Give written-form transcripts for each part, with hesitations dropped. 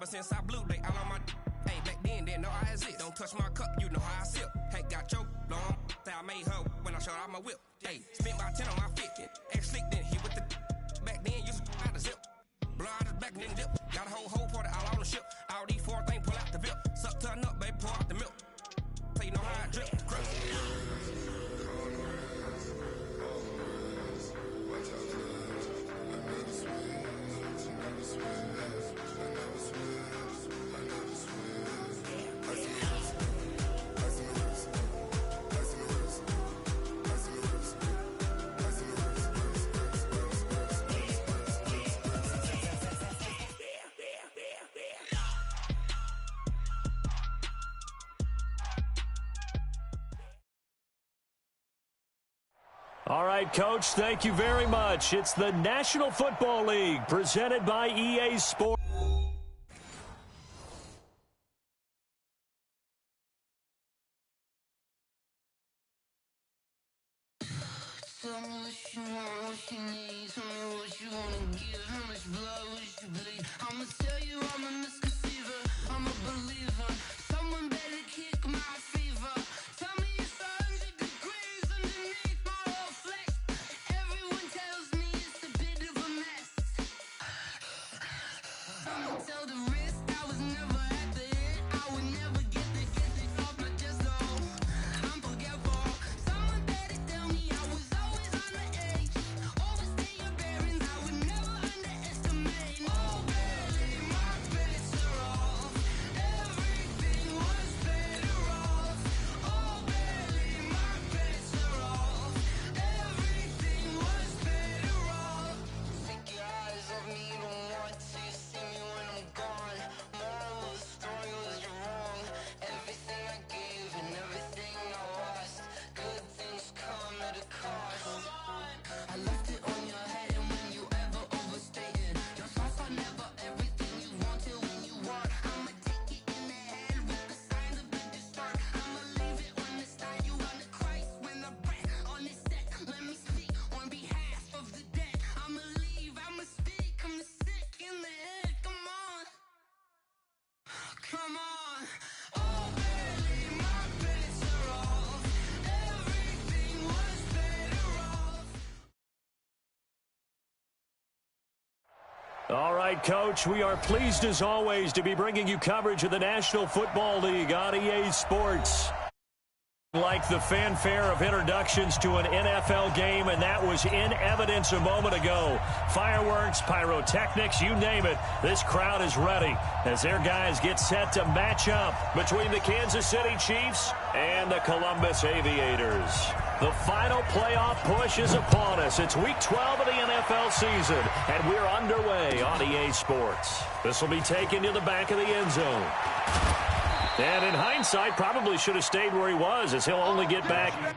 Ever since I blew, they all on my hey, back then, didn't know I exist. Don't touch my cup, you know how I sip. Hey, got your long, say I made her when I showed out my whip. Hey, spent about 10 on my 50. Ex-slick, then hit with the back then, used to out the zip. Blow out his back, then dip. Got a whole party all on the ship. All these four things, pull out the VIP. Suck to a nut, baby, pour out the milk. So you know how I drip. All right, Coach, thank you very much. It's the National Football League presented by EA Sports. Tell me what you want, what you need. Tell me what you want to give. How much blood would you bleed? I'ma tell you I'm a misconceiver. I'm a believer. Someone better kick my fever. Tell me it's 100 degrees underneath my whole flesh. Everyone tells me it's a bit of a mess. I'ma tell the risk I was never at the end. I would never get the off my chest, though. I'm forgetful. Someone better tell me I was always on the edge. Overstay your bearings, I would never underestimate. Oh, barely, my bets are off. Everything was better off. Oh, barely, my bets are off. Everything was better off. Take your eyes off me, don't want to see me when I'm gone. Moral of the story was you're wrong. Everything I gave and everything I lost. Good things come at a cost. I left it on your head, and when you ever overstated your thoughts are never everything you wanted when you want. I'ma take it in the head with the signs of a distort. I'ma leave it on the side. You on the Christ when the breath on the set. Let me speak on behalf of the dead. I'ma leave, I'ma speak. I'm the sick in the head. Come on, come on. Oh, barely, my bets are off. Everything was better off. All right, Coach, we are pleased as always to be bringing you coverage of the National Football League on EA Sports. Like the fanfare of introductions to an NFL game, and that was in evidence a moment ago. Fireworks, pyrotechnics, you name it. This crowd is ready as their guys get set to match up between the Kansas City Chiefs and the Columbus Aviators. The final playoff push is upon us. It's Week 12 of the NFL season, and we're underway on EA Sports. This will be taken to the back of the end zone. And in hindsight, probably should have stayed where he was, as he'll only get back.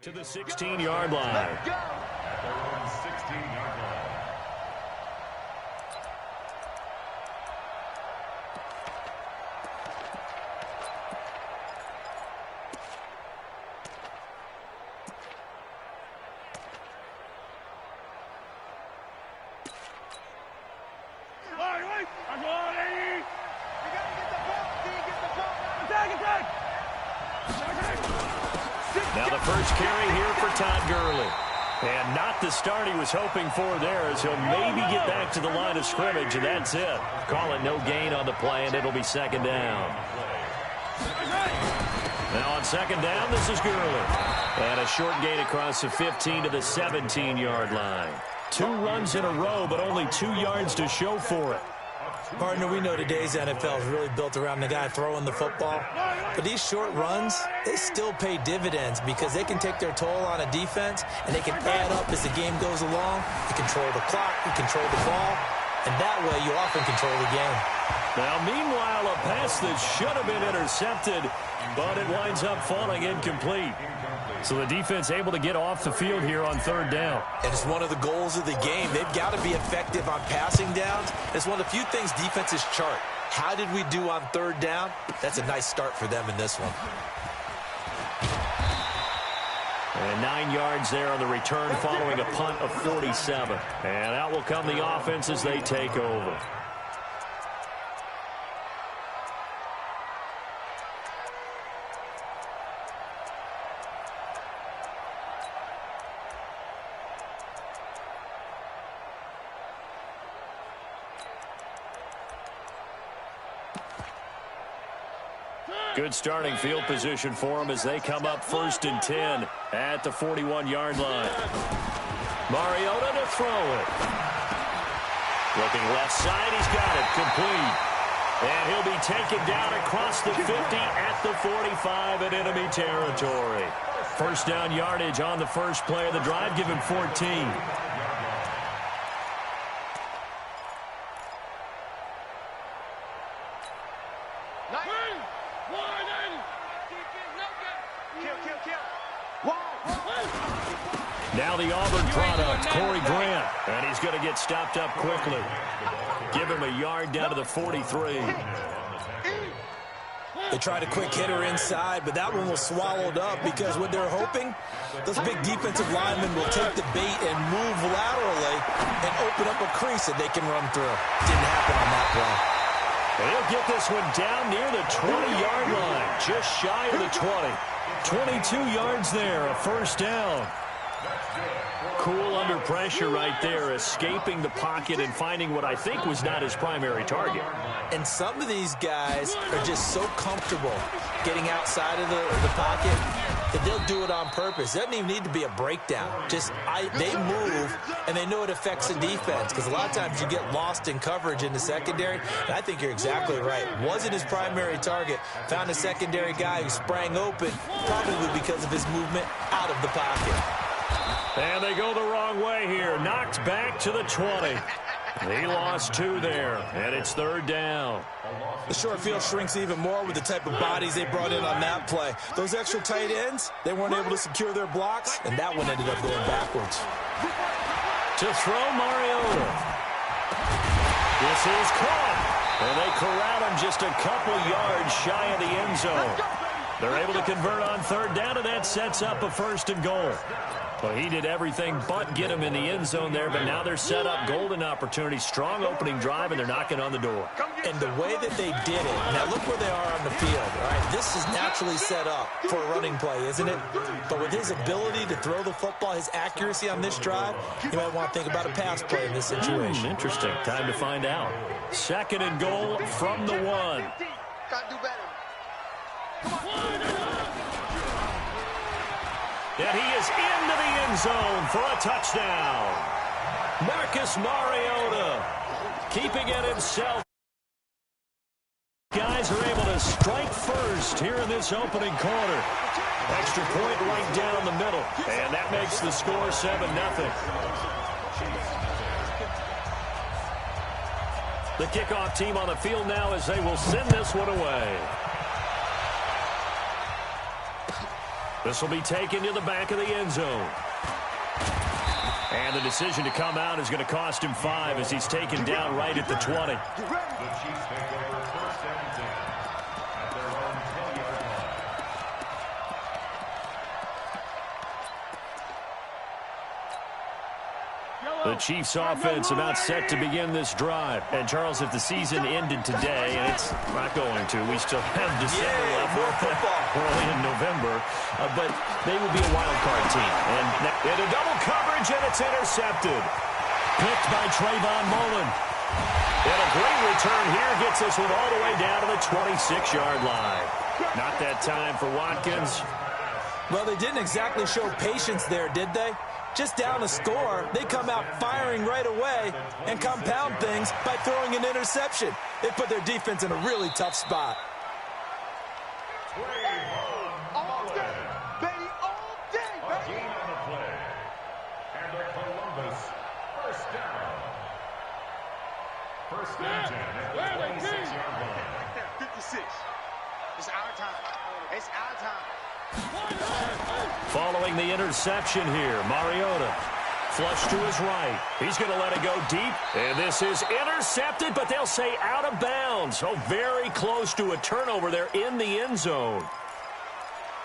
To the 16-yard line. Let's go! At their own 16-yard line. Now the first carry here for Todd Gurley. And not the start he was hoping for there, as he'll maybe get back to the line of scrimmage, and that's it. Call it no gain on the play, and it'll be second down. Now on second down, this is Gurley. And a short gain across the 15 to the 17-yard line. 2 runs in a row, but only 2 yards to show for it. Partner, we know today's NFL is really built around the guy throwing the football. But these short runs, they still pay dividends because they can take their toll on a defense, and they can add up as the game goes along. You control the clock, you control the ball, and that way you often control the game. Now, meanwhile, a pass that should have been intercepted, but it winds up falling incomplete. So the defense able to get off the field here on 3rd down. And it's one of the goals of the game. They've got to be effective on passing downs. It's one of the few things defenses chart. How did we do on 3rd down? That's a nice start for them in this one. And 9 yards there on the return following a punt of 47. And out will come the offense as they take over. Good starting field position for them as they come up 1st and 10 at the 41-yard line. Mariota to throw it. Looking left side, he's got it complete. And he'll be taken down across the 50 at the 45 in enemy territory. 1st down yardage on the first play of the drive, give him 14. Now the Auburn product, Corey Grant. And he's going to get stopped up quickly. Give him a yard down to the 43. They tried a quick hitter inside, but that one was swallowed up because what they're hoping, those big defensive linemen will take the bait and move laterally and open up a crease that they can run through. Didn't happen on that play. And he'll get this one down near the 20-yard line, just shy of the 20. 22 yards there, a 1st down. Cool under pressure right there, escaping the pocket and finding what I think was not his primary target. And some of these guys are just so comfortable getting outside of the pocket that they'll do it on purpose. It doesn't even need to be a breakdown. They move, and they know it affects the defense because a lot of times you get lost in coverage in the secondary. And I think you're exactly right. Wasn't his primary target. Found a secondary guy who sprang open, probably because of his movement out of the pocket. And they go the wrong way here. Knocked back to the 20. He lost 2 there, and it's 3rd down. The short field shrinks even more with the type of bodies they brought in on that play. Those extra tight ends, they weren't able to secure their blocks, and that one ended up going backwards. To throw Mariota. This is caught. And they corral him just a couple yards shy of the end zone. They're able to convert on 3rd down, and that sets up a 1st and goal. Well, he did everything but get him in the end zone there, but now they're set up golden opportunity. Strong opening drive, and they're knocking on the door. And the way that they did it, now look where they are on the field, all right? This is naturally set up for a running play, isn't it? But with his ability to throw the football, his accuracy on this drive, you might want to think about a pass play in this situation. Interesting. Time to find out. 2nd and goal from the 1. Gotta do better. And he is into the end zone for a touchdown. Marcus Mariota keeping it himself. Guys are able to strike first here in this opening quarter. Extra point right down the middle. And that makes the score 7-0. The kickoff team on the field now as they will send this one away. This will be taken to the back of the end zone. And the decision to come out is going to cost him 5 as he's taken down right at the 20. The Chiefs take over 1st and 10 at their own 10-yard line. The Chiefs offense about set to begin this drive. And Charles, if the season ended today, and it's not going to, we still have December left. We're only in November, but they would be a wild card team. And into double coverage, and it's intercepted. Picked by Trayvon Mullen. And a great return here gets this one all the way down to the 26-yard line. Not that time for Watkins. Well, they didn't exactly show patience there, did they? just down a score, they come out firing right away and compound things by throwing an interception. They put their defense in a really tough spot. All day, baby, all day, baby. A gain on the play. And the Columbus first down. First and 10 at the 26-yard line. Right there, 56. It's our time. It's our time. Following the interception here, Mariota. Flush to his right. He's going to let it go deep. And this is intercepted, but they'll say out of bounds. Oh, very close to a turnover there in the end zone.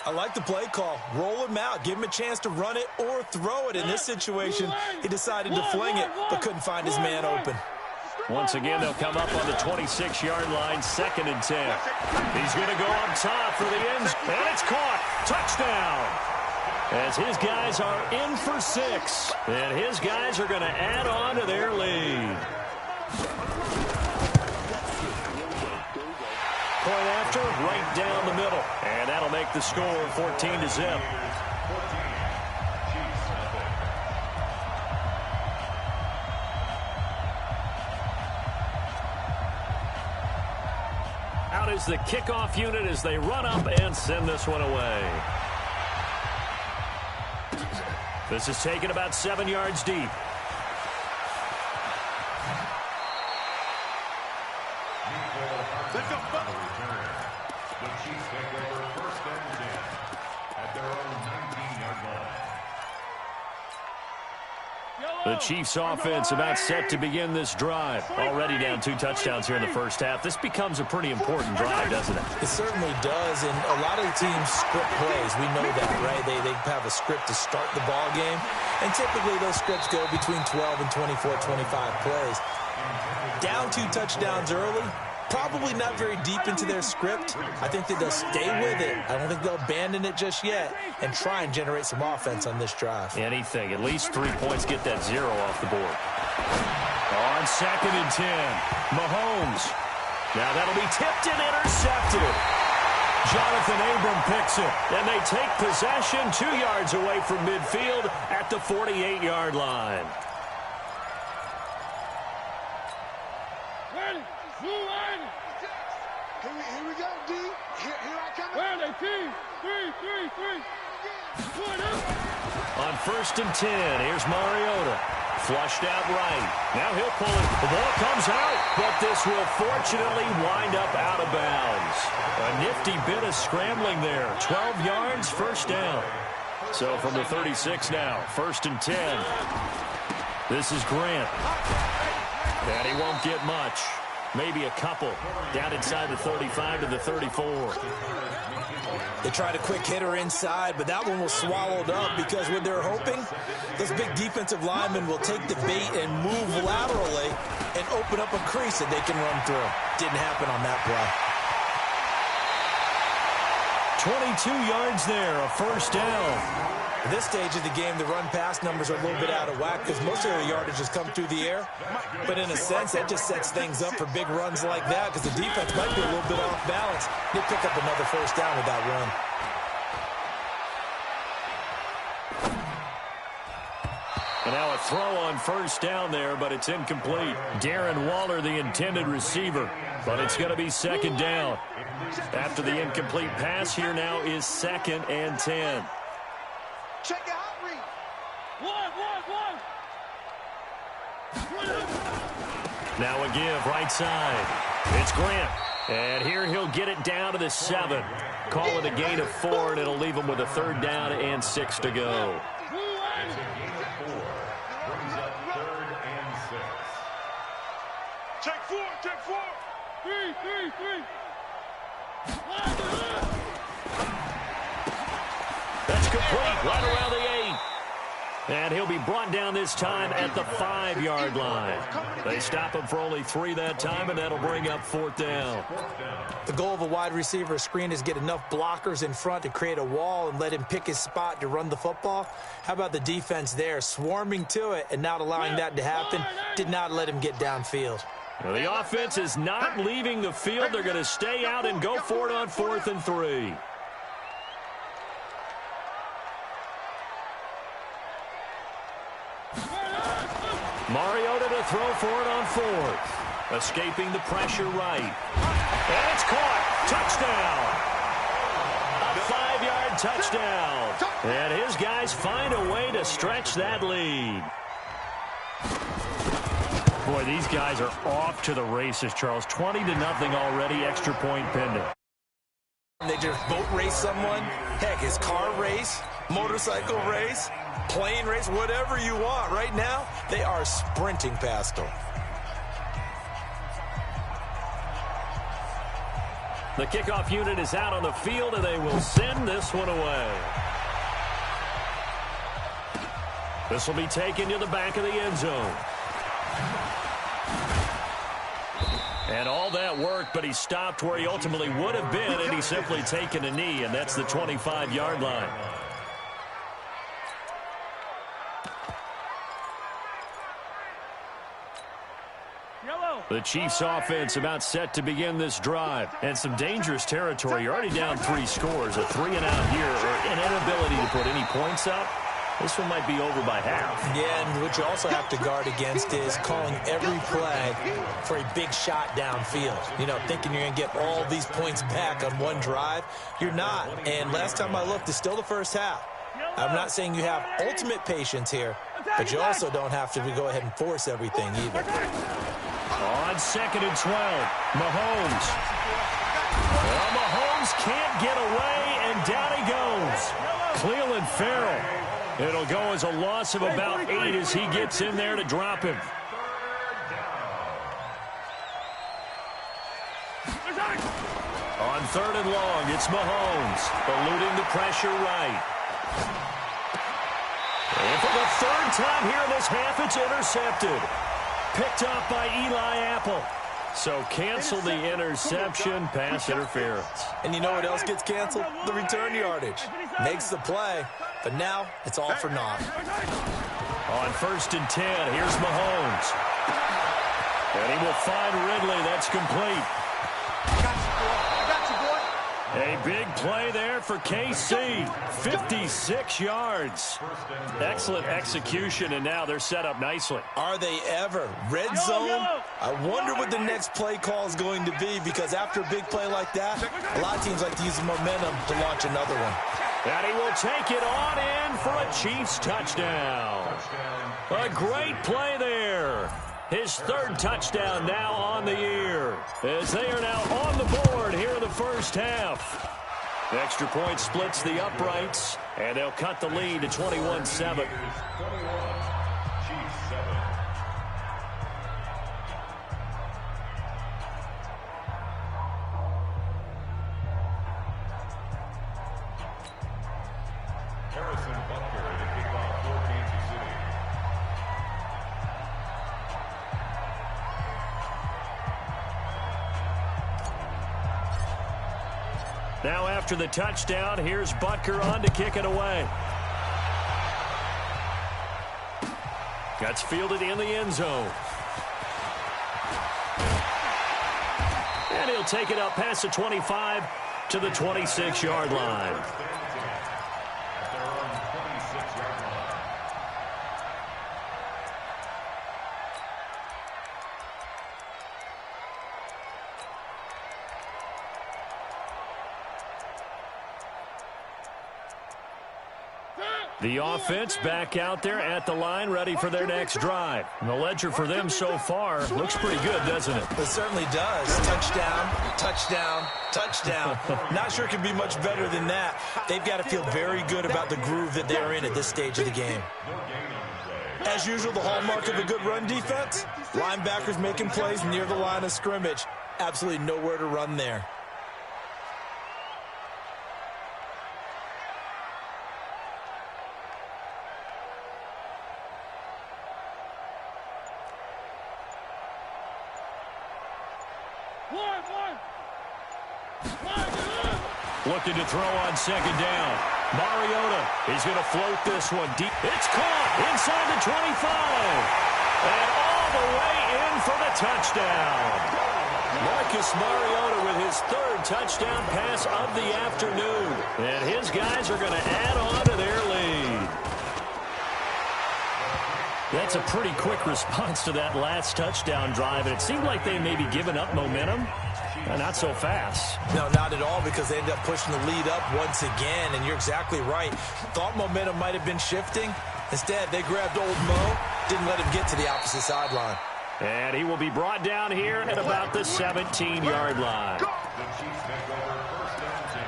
I like the play call. Roll him out. Give him a chance to run it or throw it. In this situation, he decided to fling it, but couldn't find his man open. Once again, they'll come up on the 26-yard line, 2nd and 10. He's going to go up top for the end zone, and it's caught. Touchdown. As his guys are in for 6, and his guys are going to add on to their lead. Point after, right down the middle, and that'll make the score 14-0. Out is the kickoff unit as they run up and send this one away. This is taken about 7 yards deep. The Chiefs take over first and 10 at their own 19-yard line. The Chiefs offense about set to begin this drive. Already down 2 touchdowns here in the first half. This becomes a pretty important drive, doesn't it? It certainly does, and a lot of the teams script plays. We know that, right? They have a script to start the ball game, and typically those scripts go between 12 and 24, 25 plays. Down 2 touchdowns early, probably not very deep into their script. I think that they'll stay with it. I don't think they'll abandon it just yet and try and generate some offense on this drive. Anything. At least 3 points, get that 0 off the board. On 2nd and 10, Mahomes. Now that'll be tipped and intercepted. Jonathan Abram picks it, and they take possession 2 yards away from midfield at the 48-yard line. Here we go, D. Here I come. Where are they, P? 3. On 1st and 10, here's Mariota. Flushed out right. Now he'll pull it. The ball comes out, but this will fortunately wind up out of bounds. A nifty bit of scrambling there. 12 yards, first down. So from the 36 now, 1st and 10. This is Grant. And he won't get much. Maybe a couple. Down inside the 35 to the 34. They tried a quick hitter inside, but that one was swallowed up because what they're hoping, those big defensive linemen will take the bait and move laterally and open up a crease that they can run through. Didn't happen on that play. 22 yards there, a first down. At this stage of the game, the run-pass numbers are a little bit out of whack because most of their yardage has come through the air. But in a sense, that just sets things up for big runs like that because the defense might be a little bit off balance. They pick up another first down with that run. And now a throw on first down there, but it's incomplete. Darren Waller, the intended receiver, but it's going to be 2nd down. After the incomplete pass, here now is 2nd and 10. Check it out, Reed. One. Now a give, right side. It's Grant. And here he'll get it down to the 7. Call it a gain of 4, and it'll leave him with a 3rd down and 6 to go. It's a gain of 4. Brings up 3rd and 6. Check 4. 3. That's complete, right around the 8. And he'll be brought down this time at the 5-yard line. They stop him for only 3 that time, and that'll bring up 4th down. The goal of a wide receiver screen is get enough blockers in front to create a wall and let him pick his spot to run the football. How about the defense there, swarming to it and not allowing that to happen? Did not let him get downfield. Well, the offense is not leaving the field. They're going to stay out and go for it on 4th and 3. Mariota to throw for it on fourth. Escaping the pressure right. And it's caught. Touchdown. A 5-yard touchdown. And his guys find a way to stretch that lead. Boy, these guys are off to the races, Charles. 20-0 already, extra point pending. They just boat race someone. Heck, it's car race, motorcycle race, plane race, whatever you want. Right now, they are sprinting past them. The kickoff unit is out on the field, and they will send this one away. This will be taken to the back of the end zone. And all that work, but he stopped where he ultimately would have been, and he's simply taken a knee, and that's the 25-yard line. The Chiefs offense about set to begin this drive. And some dangerous territory. You're already down 3 scores. A 3-and-out here, or an inability to put any points up. This one might be over by half. Yeah, and what you also have to guard against is calling every play for a big shot downfield. You know, thinking you're going to get all these points back on one drive. You're not. And last time I looked, it's still the first half. I'm not saying you have ultimate patience here, but you also don't have to go ahead and force everything either. On 2nd and 12, Mahomes. Well, Mahomes can't get away, and down he goes. Cleveland Farrell. It'll go as a loss of about 8 as he gets in there to drop him. On 3rd and long, it's Mahomes, eluding the pressure right. And for the 3rd time here in this half, it's intercepted. Picked up by Eli Apple. So cancel the interception, pass interference. And you know what else gets canceled? The return yardage. Makes the play, but now it's all for naught. On 1st and 10, here's Mahomes. And he will find Ridley. That's complete. A big play there for KC. 56 yards. Excellent execution, and now they're set up nicely. Are they ever? Red zone? I wonder what the next play call is going to be, because after a big play like that, a lot of teams like to use the momentum to launch another one. And he will take it on in for a Chiefs touchdown. A great play there. His 3rd touchdown now on the year, as they are now on the board here in the first half. The extra point splits the uprights, and they'll cut the lead to 21-7. Now after the touchdown, here's Butker on to kick it away. That's fielded in the end zone. And he'll take it up past the 25 to the 26-yard line. The offense back out there at the line, ready for their next drive. And the ledger for them so far looks pretty good, doesn't it? It certainly does. Touchdown, touchdown, touchdown. Not sure it can be much better than that. They've got to feel very good about the groove that they're in at this stage of the game. As usual, the hallmark of a good run defense, linebackers making plays near the line of scrimmage. Absolutely nowhere to run there. Looking to throw on 2nd down. Mariota is going to float this one deep. It's caught inside the 25. And all the way in for the touchdown. Marcus Mariota with his 3rd touchdown pass of the afternoon. And his guys are going to add on to their lead. That's a pretty quick response to that last touchdown drive, and it seemed like they may be giving up momentum. Not so fast. No, not at all, because they ended up pushing the lead up once again, and you're exactly right. Thought momentum might have been shifting. Instead, they grabbed old Mo, didn't let him get to the opposite sideline. And he will be brought down here at about the 17-yard line. The Chiefs take over first and 10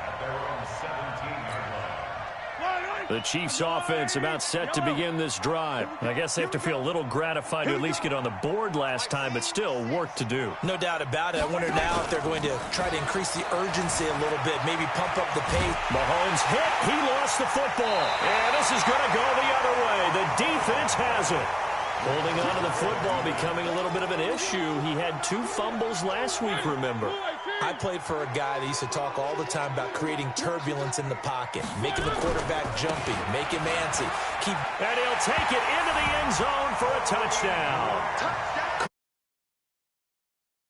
at their own 17-yard line. The Chiefs offense about set to begin this drive. I guess they have to feel a little gratified to at least get on the board last time, but still work to do. No doubt about it. I wonder now if they're going to try to increase the urgency a little bit, maybe pump up the pace. Mahomes hit. He lost the football. And this is going to go the other way. The defense has it. Holding on to the football becoming a little bit of an issue. He had 2 fumbles last week, remember. I played for a guy that used to talk all the time about creating turbulence in the pocket, making the quarterback jumpy, make him antsy. And he'll take it into the end zone for a touchdown. Touchdown!